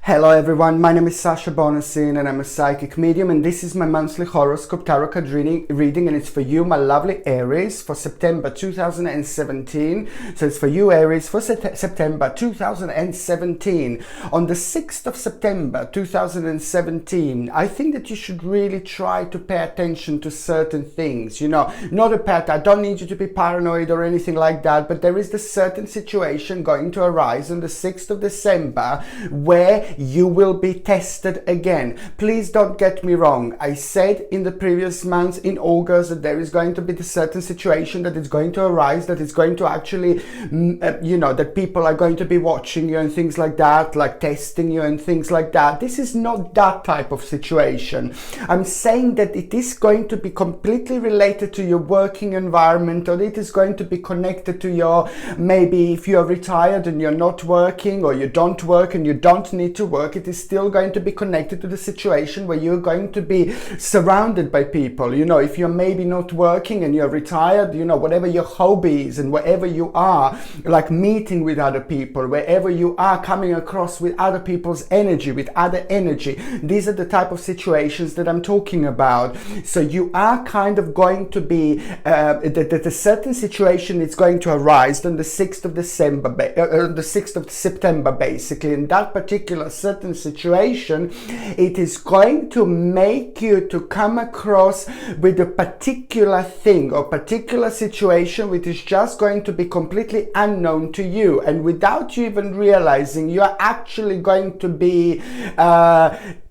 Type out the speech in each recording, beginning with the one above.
Hello everyone, my name is Sasha Bonasin and I'm a psychic medium, and this is my monthly horoscope tarot card reading, and it's for you, my lovely Aries, for September 2017. So it's for you, Aries, for September 2017. On the 6th of September 2017, I think that you should really try to pay attention to certain things, not a pet. I don't need you to be paranoid or anything like that, but there is this certain situation going to arise on the 6th of December where you will be tested again. Please don't get me wrong. I said in the previous months in August that there is going to be the certain situation that is going to arise, that is going to actually, that people are going to be watching you and things like that, like testing you and things like that. This is not that type of situation. I'm saying that it is going to be completely related to your working environment, or it is going to be connected to your, maybe if you're retired and you're not working, or you don't work and you don't need to work, it is still going to be connected to the situation where you're going to be surrounded by people. If you're maybe not working and you're retired, whatever your hobby is and wherever you are, like meeting with other people, wherever you are coming across with other people's energy, with other energy, these are the type of situations that I'm talking about. So you are kind of going to be, the certain situation is going to arise on the 6th of December, the 6th of September basically. In that particular certain situation, it is going to make you to come across with a particular thing or particular situation which is just going to be completely unknown to you, and without you even realizing, you are actually going to be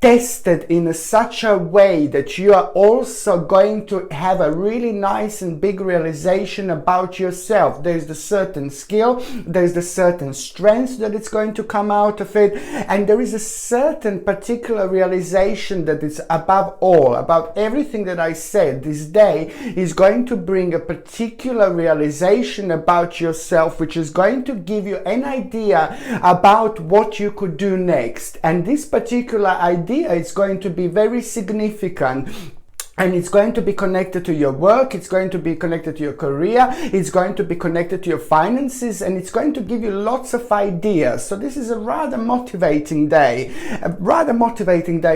tested in such a way that you are also going to have a really nice and big realization about yourself. There's the certain skill, there's the certain strength that it's going to come out of it, and there is a certain particular realization that it's above all, about everything that I said. This day is going to bring a particular realization about yourself, which is going to give you an idea about what you could do next. And this particular idea is going to be very significant. And it's going to be connected to your work, it's going to be connected to your career, it's going to be connected to your finances, and it's going to give you lots of ideas. So this is a rather motivating day.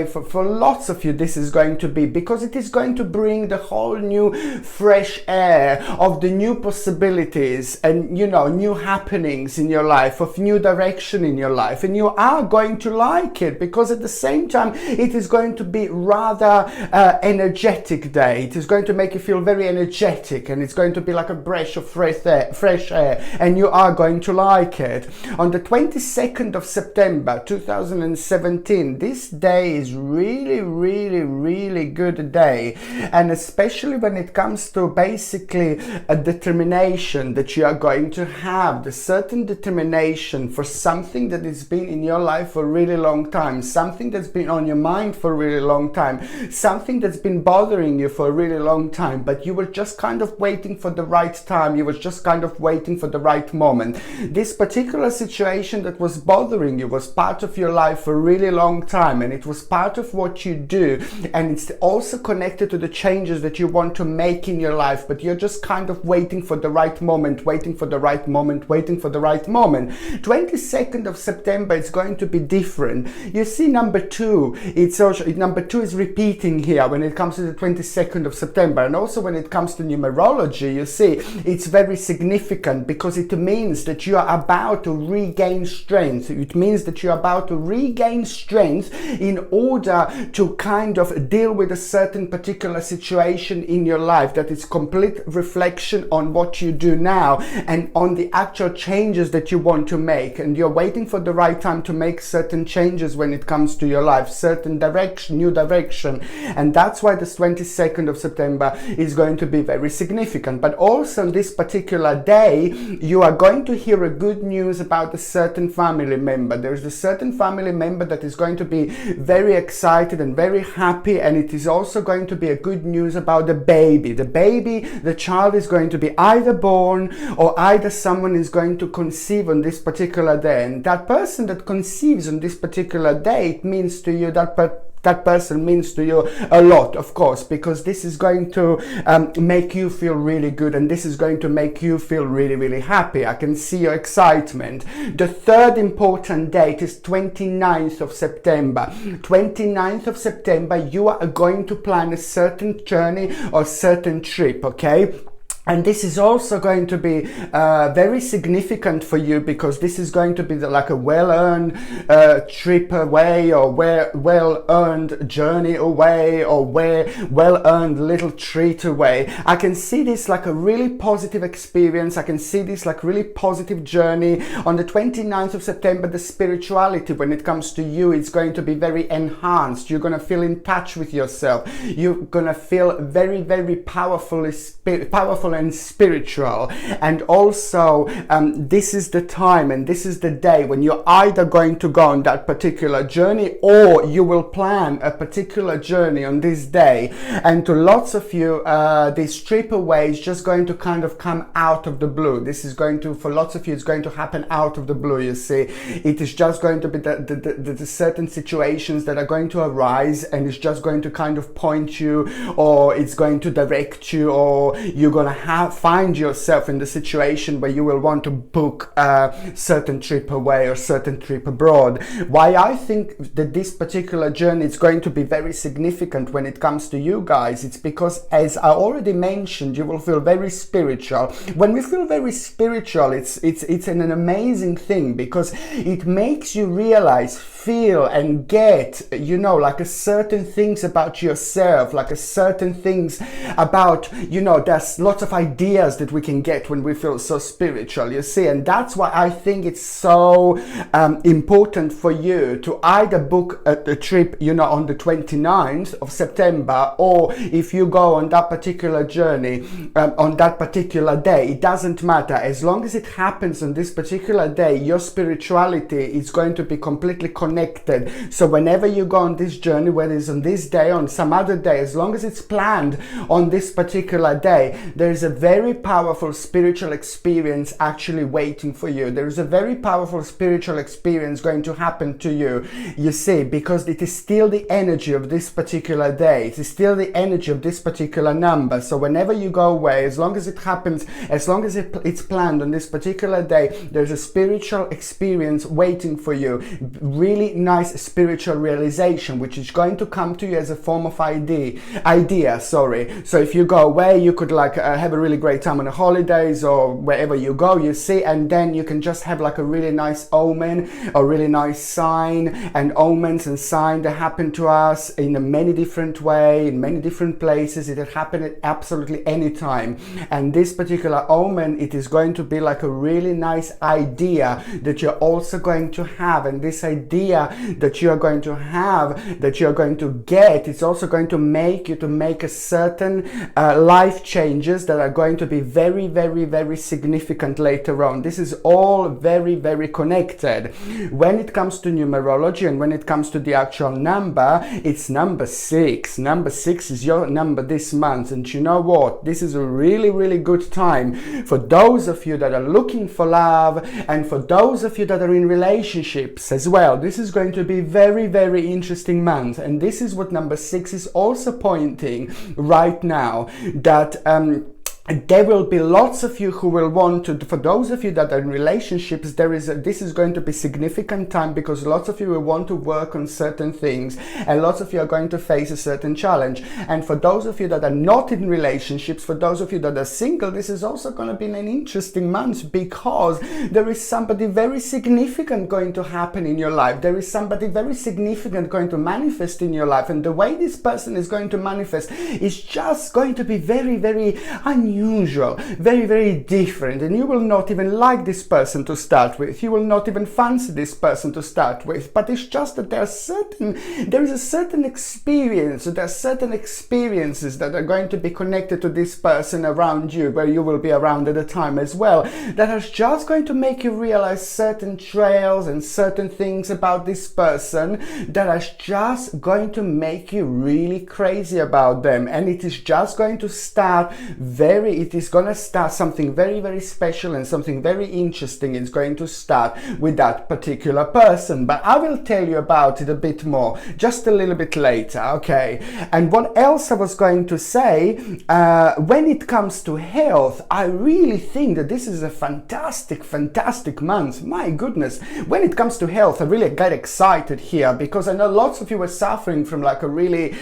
For lots of you this is going to be, because it is going to bring the whole new fresh air of the new possibilities and, new happenings in your life, of new direction in your life. And you are going to like it, because at the same time it is going to be rather energetic day. It is going to make you feel very energetic, and it's going to be like a breath of fresh air, and you are going to like it. On the 22nd of September 2017, this day is really, really, really good day, and especially when it comes to basically a determination that you are going to have, the certain determination for something that has been in your life for a really long time, something that's been on your mind for a really long time, something that's been bothering you for a really long time, but you were just kind of waiting for the right time, you were just kind of waiting for the right moment. This particular situation that was bothering you was part of your life for a really long time, and it was part of what you do, and it's also connected to the changes that you want to make in your life, but you're just kind of waiting for the right moment, waiting for the right moment, waiting for the right moment. 22nd of September is going to be different. You see, number two is repeating here when it comes to the 22nd of September, and also when it comes to numerology, you see, it's very significant, because it means that you are about to regain strength. It means that you are about to regain strength in order to kind of deal with a certain particular situation in your life that is complete reflection on what you do now and on the actual changes that you want to make, and you're waiting for the right time to make certain changes when it comes to your life, certain direction, new direction. And that's why this 22nd of September is going to be very significant. But also on this particular day, you are going to hear a good news about a certain family member. There's a certain family member that is going to be very excited and very happy, and it is also going to be a good news about the baby. The child is going to be either born, or either someone is going to conceive on this particular day. And that person that conceives on this particular day, it means to you that that person means to you a lot, of course, because this is going to make you feel really good, and this is going to make you feel really, really happy. I can see your excitement. The third important date is 29th of September. 29th of September, you are going to plan a certain journey or certain trip, okay? And this is also going to be very significant for you, because this is going to be like a well-earned trip away, or well-earned journey away, or well-earned little treat away. I can see this like a really positive experience. I can see this like really positive journey. On the 29th of September, the spirituality, when it comes to you, it's going to be very enhanced. You're going to feel in touch with yourself. You're going to feel very, very powerful and spiritual. And also this is the time and this is the day when you're either going to go on that particular journey, or you will plan a particular journey on this day. And to lots of you, this trip away is just going to kind of come out of the blue. This is going to, for lots of you, it's going to happen out of the blue, you see. It is just going to be the certain situations that are going to arise, and it's just going to kind of point you, or it's going to direct you, or you're going to find yourself in the situation where you will want to book a certain trip away or certain trip abroad. Why I think that this particular journey is going to be very significant when it comes to you guys, it's because, as I already mentioned, you will feel very spiritual. When we feel very spiritual, it's an amazing thing, because it makes you realize, feel and get, you know, like a certain things about yourself, like a certain things about, you know, there's lots of ideas that we can get when we feel so spiritual, you see. And that's why I think it's so important for you to either book a trip, you know, on the 29th of September, or if you go on that particular journey on that particular day, it doesn't matter. As long as it happens on this particular day, your spirituality is going to be completely connected. So whenever you go on this journey, whether it's on this day or on some other day, as long as it's planned on this particular day, there is a very powerful spiritual experience actually waiting for you. There is a very powerful spiritual experience going to happen to you, you see, because it is still the energy of this particular day. It is still the energy of this particular number. So whenever you go away, as long as it happens, as long as it's planned on this particular day, there's a spiritual experience waiting for you. Really nice spiritual realization, which is going to come to you as a form of idea. So if you go away, you could like have a really great time on the holidays or wherever you go, you see, and then you can just have like a really nice omen, a really nice sign. And omens and signs that happen to us in a many different way, in many different places. It can happen at absolutely any time. And this particular omen, it is going to be like a really nice idea that you're also going to have. And this idea that you are going to have, that you're going to get, it's also going to make you to make a certain life changes that are going to be very, very, very significant later on. This is all very, very connected. When it comes to numerology and when it comes to the actual number, it's number 6. Number 6 is your number this month. And you know what? This is a really, really good time for those of you that are looking for love, and for those of you that are in relationships as well. This is going to be very, very interesting month. And this is what number 6 is also pointing right now, that there will be lots of you who will want to, for those of you that are in relationships, this is going to be significant time, because lots of you will want to work on certain things, and lots of you are going to face a certain challenge. And for those of you that are not in relationships, for those of you that are single, this is also going to be an interesting month, because there is somebody very significant going to happen in your life. There is somebody very significant going to manifest in your life, and the way this person is going to manifest is just going to be very, very unusual, very, very different. And you will not even like this person to start with. You will not even fancy this person to start with. But it's just that there is a certain experience, there are certain experiences that are going to be connected to this person around you, where you will be around at the time as well, that are just going to make you realize certain trails and certain things about this person that are just going to make you really crazy about them. And it is just going to start very, it is going to start something very, very special, and something very interesting is going to start with that particular person. But I will tell you about it a bit more just a little bit later, okay? And what else I was going to say, when it comes to health, I really think that this is a fantastic month. My goodness, when it comes to health, I really get excited here, because I know lots of you were suffering from like a really,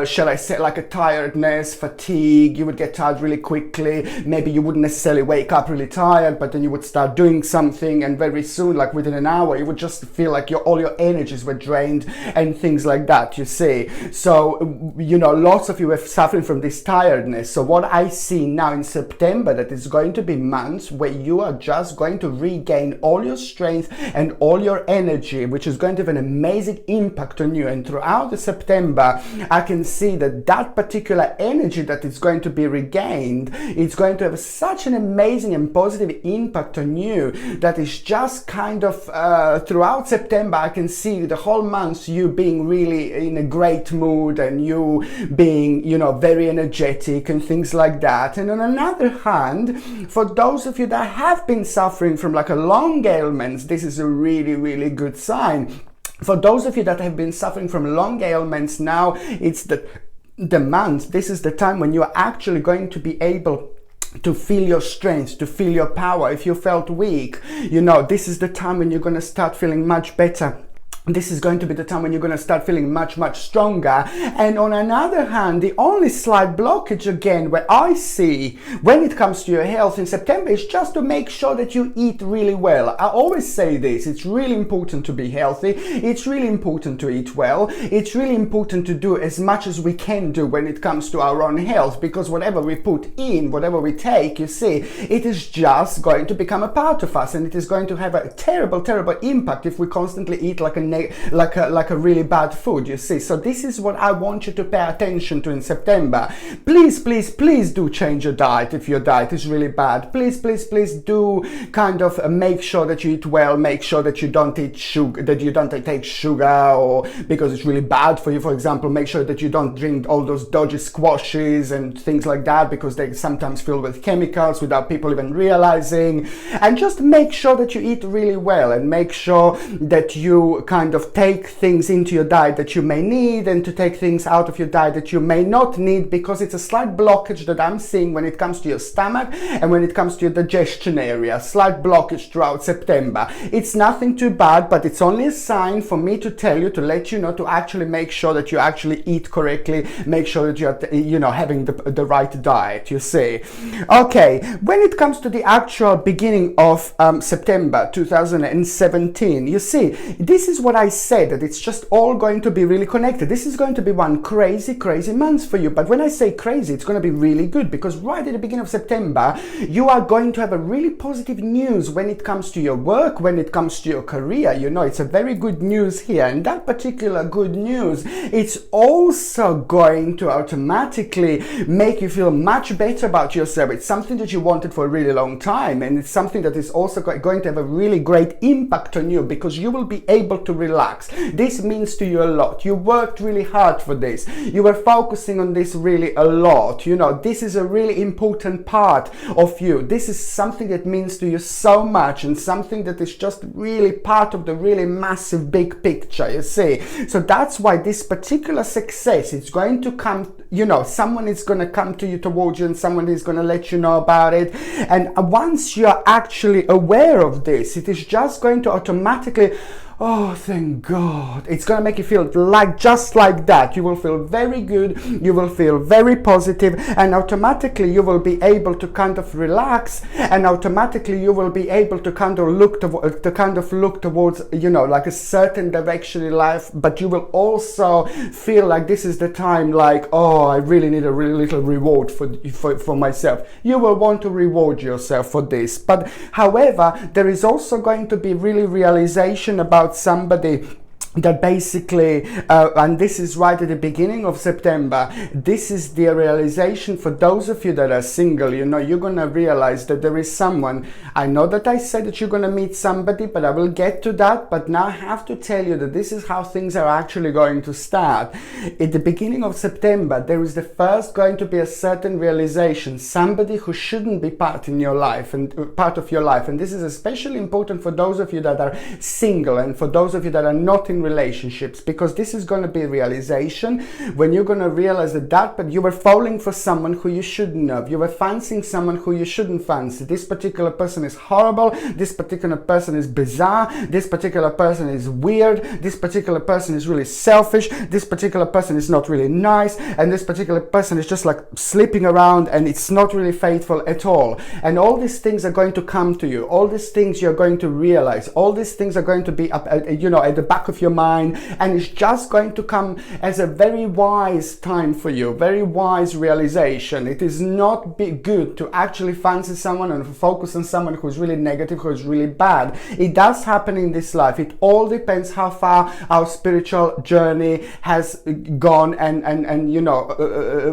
shall I say, like a tiredness, fatigue. You would get tired really quickly. Maybe you wouldn't necessarily wake up really tired, but then you would start doing something, and very soon, like within an hour, you would just feel like all your energies were drained and things like that, you see. So, you know, lots of you were suffering from this tiredness. So what I see now in September, that is going to be months where you are just going to regain all your strength and all your energy, which is going to have an amazing impact on you. And throughout the September, I can see that that particular energy that is going to be regained, it's going to have such an amazing and positive impact on you, that is just kind of throughout September, I can see the whole month you being really in a great mood, and you being, you know, very energetic and things like that. And on another hand, for those of you that have been suffering from like a long ailments, this is a really good sign. For those of you that have been suffering from long ailments, now it's the month, this is the time when you are actually going to be able to feel your strength, to feel your power. If you felt weak, you know, this is the time when you're going to start feeling much better. This is going to be the time when you're going to start feeling much stronger. And on another hand, the only slight blockage again where I see when it comes to your health in September is just to make sure that you eat really well. I always say this, it's really important to be healthy. It's really important to eat well. It's really important to do as much as we can do when it comes to our own health, because whatever we put in, whatever we take, you see, it is just going to become a part of us, and it is going to have a terrible impact if we constantly eat like a really bad food, you see. So this is what I want you to pay attention to in September. Please do change your diet if your diet is really bad. Please do kind of make sure that you eat well. Make sure that you don't eat sugar, that you don't take sugar, or because it's really bad for you. For example, make sure that you don't drink all those dodgy squashes and things like that, because they sometimes filled with chemicals without people even realizing. And just make sure that you eat really well, and make sure that you kind of take things into your diet that you may need, and to take things out of your diet that you may not need, because it's a slight blockage that I'm seeing when it comes to your stomach and when it comes to your digestion area. Slight blockage throughout September. It's nothing too bad, but it's only a sign for me to tell you, to let you know, to actually make sure that you actually eat correctly, make sure that you're, you know, having the right diet, you see. Okay, when it comes to the actual beginning of September 2017, you see, this is what I said, that it's just all going to be really connected. This is going to be one crazy month for you. But when I say crazy, it's going to be really good, because right at the beginning of September, you are going to have a really positive news when it comes to your work, when it comes to your career. You know, it's a very good news here. And that particular good news, it's also going to automatically make you feel much better about yourself. It's something that you wanted for a really long time, and it's something that is also going to have a really great impact on you, because you will be able to relax. This means to you a lot. You worked really hard for this. You were focusing on this really a lot. You know, this is a really important part of you. This is something that means to you so much, and something that is just really part of the really massive big picture, you see. So that's why this particular success is going to come, you know, someone is going to come to you, towards you, and someone is going to let you know about it. And once you're actually aware of this, it is just going to automatically, oh, thank God. It's going to make you feel like, just like that. You will feel very good. You will feel very positive, and automatically you will be able to kind of relax, and automatically you will be able to kind of look towards, you know, like a certain direction in life. But you will also feel like this is the time, like, oh, I really need a really little reward for myself. You will want to reward yourself for this. But however, there is also going to be really realization about somebody that basically, and this is right at the beginning of September, this is the realization for those of you that are single. You know, you're going to realize that there is someone. I know that I said that you're going to meet somebody, but I will get to that. But now I have to tell you that this is how things are actually going to start. At the beginning of September, there is the first going to be a certain realization, somebody who shouldn't be part in your life and part of your life. And this is especially important for those of you that are single and for those of you that are not in relationships, because this is going to be a realization when you're going to realize that you were falling for someone who you shouldn't have. You were fancying someone who you shouldn't fancy. This particular person is horrible. This particular person is bizarre. This particular person is weird. This particular person is really selfish. This particular person is not really nice. And this particular person is just like sleeping around and it's not really faithful at all. And all these things are going to come to you. All these things you're going to realize. All these things are going to be up, at the back of your mind, and it's just going to come as a very wise time for you, very wise realization. It is not good to actually fancy someone and focus on someone who's really negative, who's really bad. It does happen in this life. It all depends how far our spiritual journey has gone and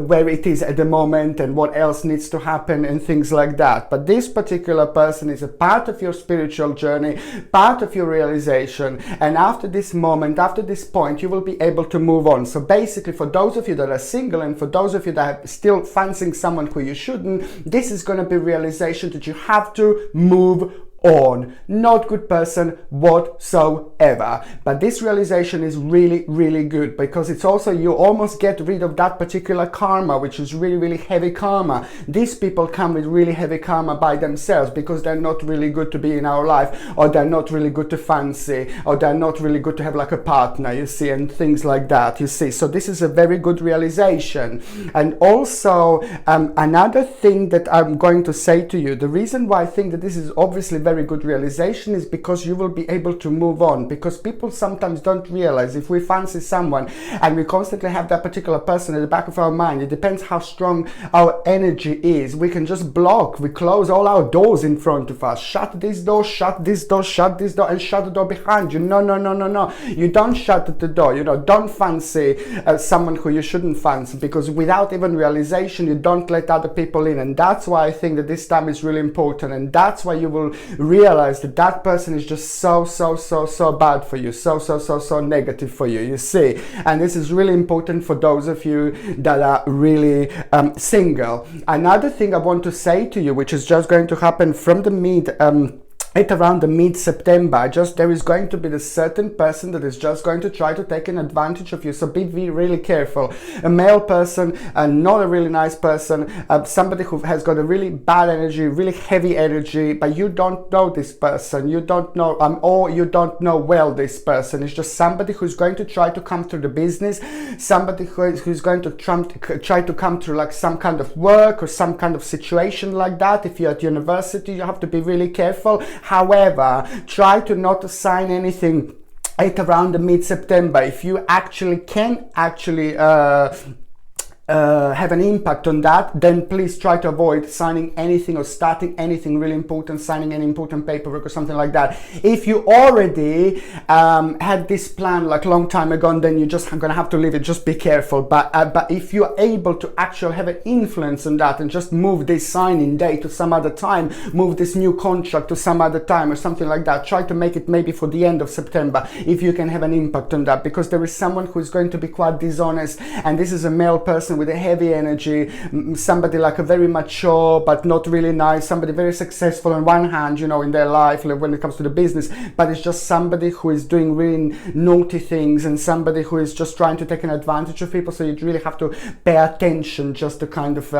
where it is at the moment and what else needs to happen and things like that. But this particular person is a part of your spiritual journey, part of your realization, and after this moment, after this point, you will be able to move on. So basically, for those of you that are single and for those of you that are still fancying someone who you shouldn't, this is going to be realization that you have to move on. Not good person whatsoever. But this realization is really, really good, because it's also, you almost get rid of that particular karma, which is really, really heavy karma. These people come with really heavy karma by themselves because they're not really good to be in our life, or they're not really good to fancy, or they're not really good to have like a partner, you see, and things like that, you see. So this is a very good realization. And also another thing that I'm going to say to you, the reason why I think that this is obviously very good realization is because you will be able to move on. Because people sometimes don't realize, if we fancy someone and we constantly have that particular person at the back of our mind, it depends how strong our energy is. We can just block, we close all our doors in front of us. Shut this door, shut this door, shut this door, and shut the door behind you. No. You don't shut the door. Don't fancy someone who you shouldn't fancy, because without even realization, you don't let other people in. And that's why I think that this time is really important. And that's why you will realize that that person is just so bad for you, so negative for you, you see. And this is really important for those of you that are really single. Another thing I want to say to you, which is just going to happen from the around the mid-September, there is going to be this certain person that is just going to try to take an advantage of you. So be really careful. A male person, not a really nice person, somebody who has got a really bad energy, really heavy energy, but you don't know this person, you don't know, or you don't know well this person. It's just somebody who's going to try to come through the business, somebody who's going to try to come through like some kind of work or some kind of situation like that. If you're at university, you have to be really careful. However, try to not sign anything at around the mid-September. If you actually can have an impact on that, then please try to avoid signing anything or starting anything really important, signing any important paperwork or something like that. If you already had this plan like a long time ago, then you're just gonna have to leave it. Just be careful. But if you're able to actually have an influence on that and just move this signing date to some other time, move this new contract to some other time or something like that, try to make it maybe for the end of September if you can have an impact on that, because there is someone who is going to be quite dishonest, and this is a male person with a heavy energy, somebody like a very mature but not really nice, somebody very successful on one hand, in their life when it comes to the business, but it's just somebody who is doing really naughty things and somebody who is just trying to take an advantage of people. So you really have to pay attention just to kind of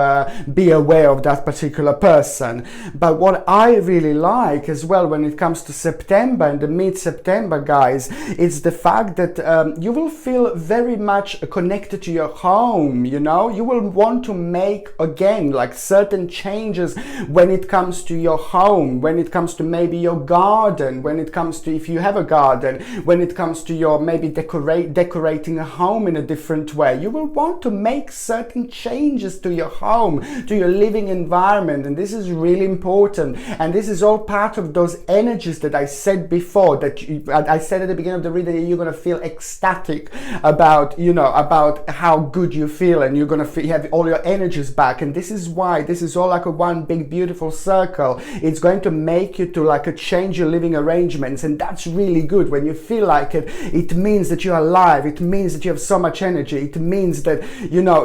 be aware of that particular person. But what I really like as well when it comes to September and the mid-September, guys, is the fact that you will feel very much connected to your home, know. You will want to make, again, like certain changes when it comes to your home, when it comes to maybe your garden, when it comes to, if you have a garden, when it comes to your maybe decorating a home in a different way. You will want to make certain changes to your home, to your living environment, and this is really important. And this is all part of those energies that I said before, that I said at the beginning of the reading, you're going to feel ecstatic about, you know, about how good you feel, and you're going to have all your energies back. And this is why this is all like a one big beautiful circle. It's going to make you to like change your living arrangements, and that's really good. When you feel like it, it means that you're alive. It means that you have so much energy. It means that, you know,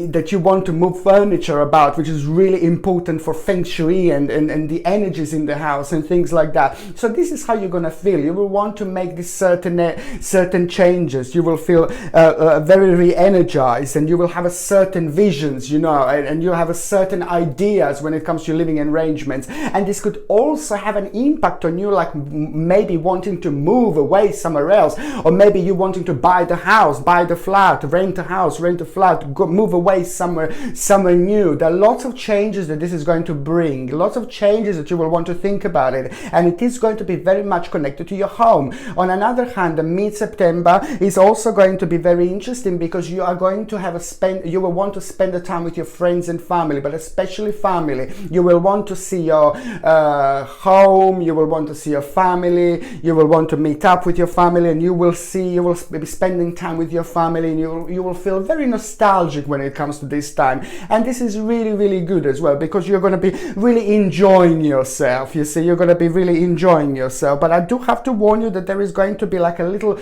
that you want to move furniture about, which is really important for feng shui and the energies in the house and things like that. So this is how you're going to feel. You will want to make these certain changes. You will feel very re-energized, and you will have a certain visions, you know, and you have a certain ideas when it comes to your living arrangements. And this could also have an impact on you, like maybe wanting to move away somewhere else, or maybe you wanting to buy the house, buy the flat, rent a house, rent a flat, go move away somewhere new. There are lots of changes that this is going to bring, lots of changes that you will want to think about it, and it is going to be very much connected to your home. On another hand, the mid-September is also going to be very interesting, because you are going to have you will want to spend the time with your friends and family, but especially family. You will want to see your home, you will want to see your family, you will want to meet up with your family, and you will be spending time with your family, and you will feel very nostalgic when it comes to this time. And this is really, really good as well, because you're going to be really enjoying yourself. You see, you're going to be really enjoying yourself. But I do have to warn you that there is going to be like a little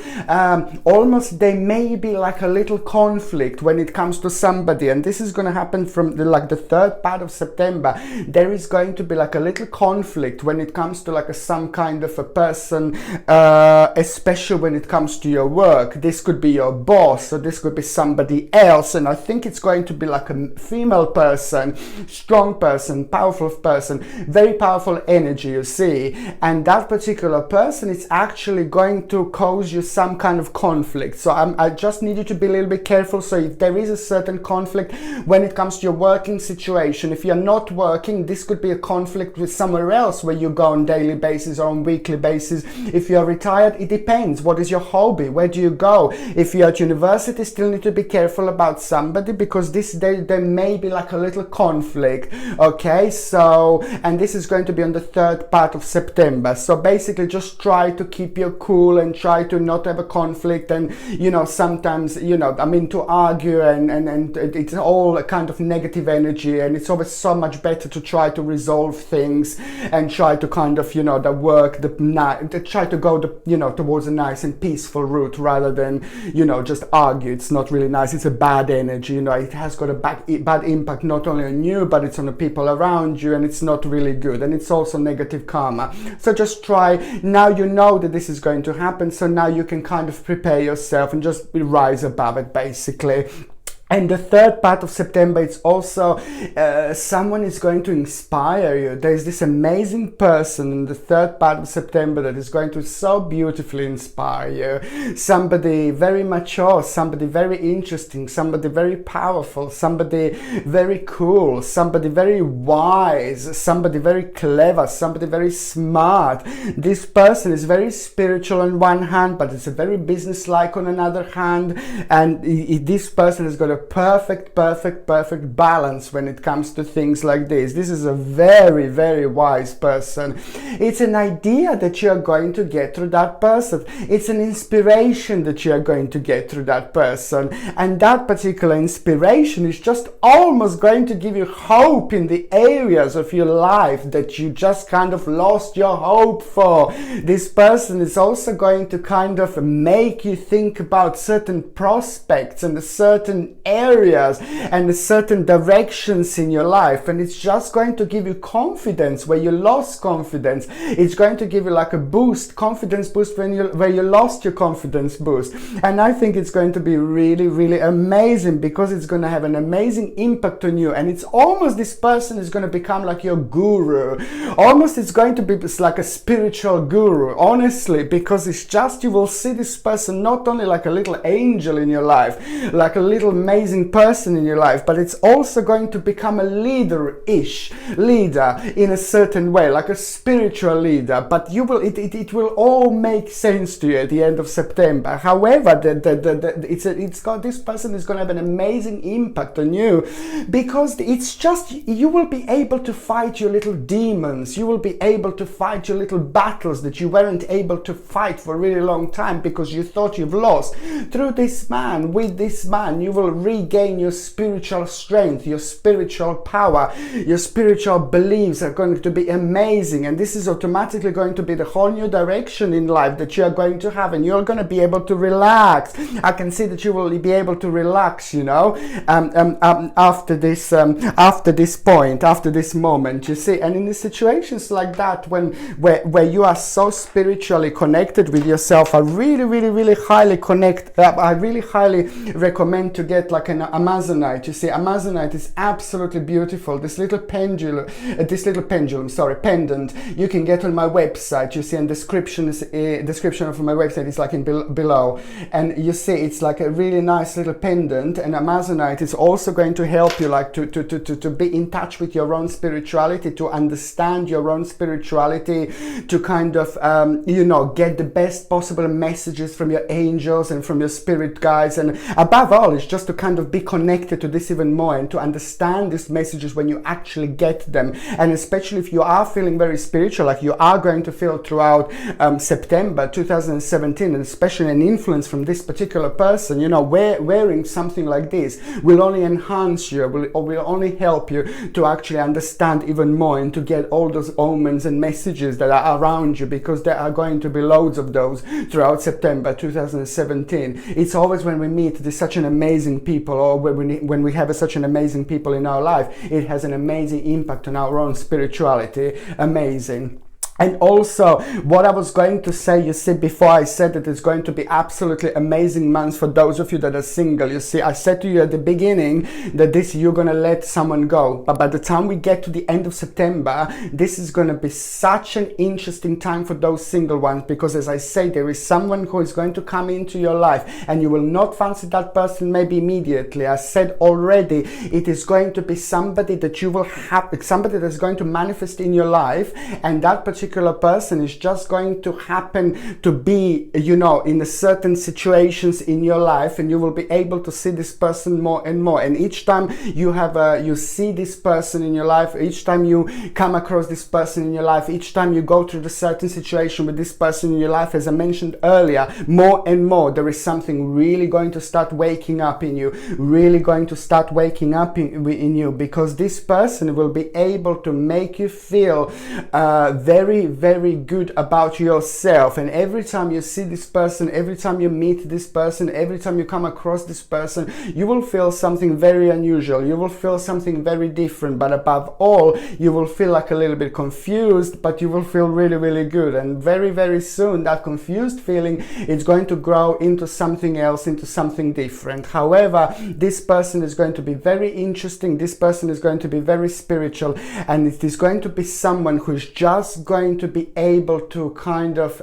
there may be like a little conflict when it comes to somebody, and this is going to happen from the third part of September. There is going to be like a little conflict when it comes to like some kind of a person, especially when it comes to your work. This could be your boss, or this could be somebody else, and I think it's going to be like a female person, strong person, powerful person, very powerful energy, you see. And that particular person is actually going to cause you some kind of conflict. So I just need you to be a little bit careful. So if there is a certain conflict when it comes to your working situation, if you're not working, this could be a conflict with somewhere else where you go on daily basis or on weekly basis. If you're retired, it depends. What is your hobby? Where do you go? If you're at university, still need to be careful about somebody, because there may be like a little conflict. Okay, so, and this is going to be on the third part of September. So basically just try to keep your cool and try to not have a conflict. And, you know, sometimes, you know, I mean, to argue and it's all a kind of negative energy, and it's always so much better to try to resolve things and try to kind of, you know, try to go towards a nice and peaceful route, rather than, you know, just argue. It's not really nice. It's a bad energy, you know. It has got a bad impact not only on you, but it's on the people around you, and it's not really good, and it's also negative karma. So just try, now you know that this is going to happen, so now you can kind of prepare yourself and just rise above it, basically. And the third part of September, it's also someone is going to inspire you. There's this amazing person in the third part of September that is going to so beautifully inspire you. Somebody very mature, somebody very interesting, somebody very powerful, somebody very cool, somebody very wise, somebody very clever, somebody very smart. This person is very spiritual on one hand, but it's a very business-like on another hand. And this person has got a perfect balance when it comes to things like this. This is a very, very wise person. It's an idea that you're going to get through that person. It's an inspiration that you're going to get through that person. And that particular inspiration is just almost going to give you hope in the areas of your life that you just kind of lost your hope for. This person is also going to kind of make you think about certain prospects and a certain areas and certain directions in your life, and it's just going to give you confidence where you lost confidence. It's going to give you like a confidence boost where you lost your confidence boost. And I think it's going to be really, really amazing, because it's going to have an amazing impact on you. And it's almost, this person is going to become like your guru. Almost it's going to be like a spiritual guru, honestly, because it's just, you will see this person not only like a little angel in your life, like a little amazing person in your life, but it's also going to become a leader in a certain way, like a spiritual leader. But it will all make sense to you at the end of September. However, this person is going to have an amazing impact on you, because it's just, you will be able to fight your little demons. You will be able to fight your little battles that you weren't able to fight for a really long time because you thought you've lost. Through this man, with this man, you will regain your spiritual strength, your spiritual power, your spiritual beliefs are going to be amazing, and this is automatically going to be the whole new direction in life that you are going to have, and you're going to be able to relax. I can see that you will be able to relax, you know, after this point, after this moment, you see. And in the situations like that, where you are so spiritually connected with yourself, I really highly recommend to get like an Amazonite. You see, Amazonite is absolutely beautiful. This little pendant you can get on my website. You see, and description of my website is like in below, and you see it's like a really nice little pendant. And Amazonite is also going to help you like to be in touch with your own spirituality, to understand your own spirituality, to kind of you know, get the best possible messages from your angels and from your spirit guides. And above all, it's just to kind of be connected to this even more and to understand these messages when you actually get them. And especially if you are feeling very spiritual, like you are going to feel throughout September 2017, and especially an influence from this particular person, you know, wearing something like this will only enhance you, will only help you to actually understand even more and to get all those omens and messages that are around you, because there are going to be loads of those throughout September 2017. It's always when we meet such an amazing people, or when we have such an amazing people in our life, it has an amazing impact on our own spirituality. Amazing. And also, what I was going to say, you see, before I said that it's going to be absolutely amazing months for those of you that are single. You see, I said to you at the beginning that you're going to let someone go. But by the time we get to the end of September, this is going to be such an interesting time for those single ones, because as I say, there is someone who is going to come into your life, and you will not fancy that person maybe immediately. I said already, it is going to be somebody that you will have, somebody that's going to manifest in your life, and that particular person is just going to happen to be, you know, in a certain situations in your life, and you will be able to see this person more and more. And each time you see this person in your life, each time you come across this person in your life, each time you go through the certain situation with this person in your life, as I mentioned earlier, more and more there is something really going to start waking up in you, because this person will be able to make you feel very good about yourself. And every time you see this person, every time you meet this person, every time you come across this person, you will feel something very unusual, you will feel something very different, but above all, you will feel like a little bit confused, but you will feel really good. And very soon that confused feeling is going to grow into something else, into something different. However, this person is going to be very interesting, this person is going to be very spiritual, and it is going to be someone who is just going to be able to kind of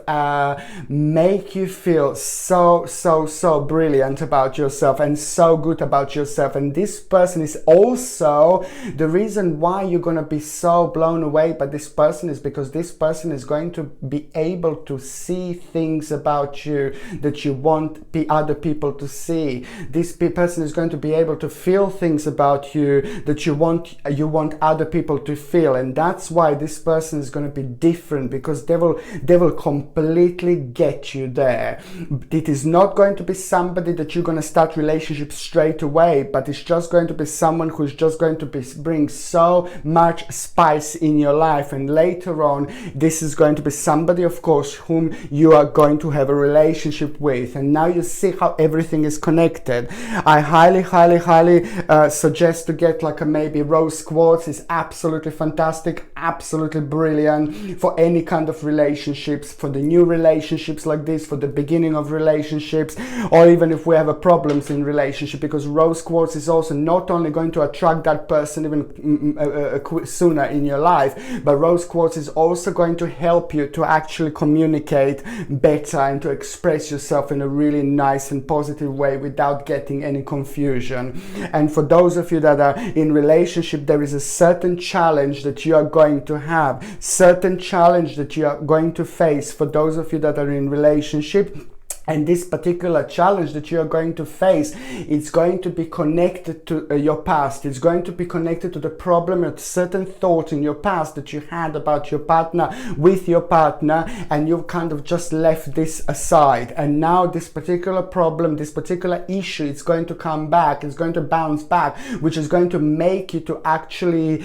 make you feel so brilliant about yourself and so good about yourself. And this person is also the reason why you're going to be so blown away by this person, is because this person is going to be able to see things about you that you want other people to see. This person is going to be able to feel things about you that you want other people to feel. And that's why this person is going to be different, because they will completely get you there. It is not going to be somebody that you're going to start relationships straight away, but it's just going to be someone who's just going to bring so much spice in your life. And later on, this is going to be somebody, of course, whom you are going to have a relationship with. And now you see how everything is connected. I highly suggest to get like a maybe rose quartz. Is absolutely fantastic, absolutely brilliant for any kind of relationships, for the new relationships like this, for the beginning of relationships, or even if we have a problems in relationship, because rose quartz is also not only going to attract that person even sooner in your life, but rose quartz is also going to help you to actually communicate better and to express yourself in a really nice and positive way without getting any confusion. And for those of you that are in relationship, there is a certain challenge that you are going to have, certain challenge that you are going to face for those of you that are in relationship. And this particular challenge that you are going to face, it's going to be connected to your past. It's going to be connected to the problem of certain thought in your past that you had about your partner, with your partner, and you've kind of just left this aside. And now this particular problem, this particular issue, it's going to come back, it's going to bounce back, which is going to make you to actually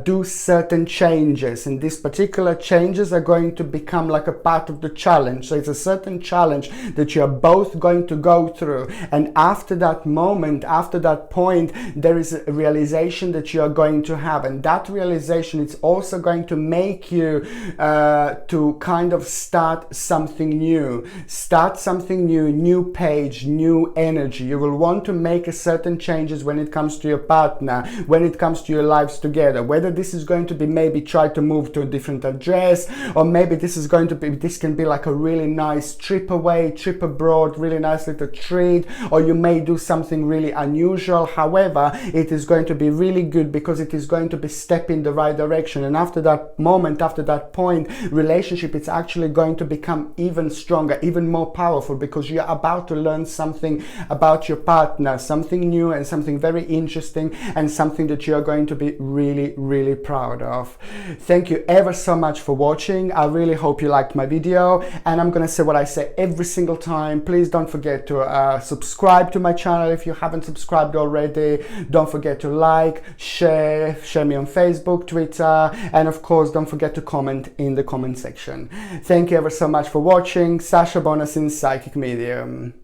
do certain changes. And these particular changes are going to become like a part of the challenge. So it's a certain challenge that you are both going to go through, and after that moment, after that point, there is a realization that you are going to have, and that realization is also going to make you to kind of start something new, new page, new energy. You will want to make a certain changes when it comes to your partner, when it comes to your lives together, whether this is going to be maybe try to move to a different address, or maybe this is going to be, this can be like a really nice trip away, trip abroad, really nice little treat, or you may do something really unusual. However, it is going to be really good because it is going to be step in the right direction. And after that moment, after that point, relationship, it's actually going to become even stronger, even more powerful, because you're about to learn something about your partner, something new and something very interesting, and something that you're going to be really, really proud of. Thank you ever so much for watching. I really hope you liked my video, and I'm gonna say what I say every single time. Please don't forget to subscribe to my channel if you haven't subscribed already. Don't forget to like, share me on Facebook, Twitter, and of course don't forget to comment in the comment section. Thank you ever so much for watching. Sasha Bonasin, Psychic Medium.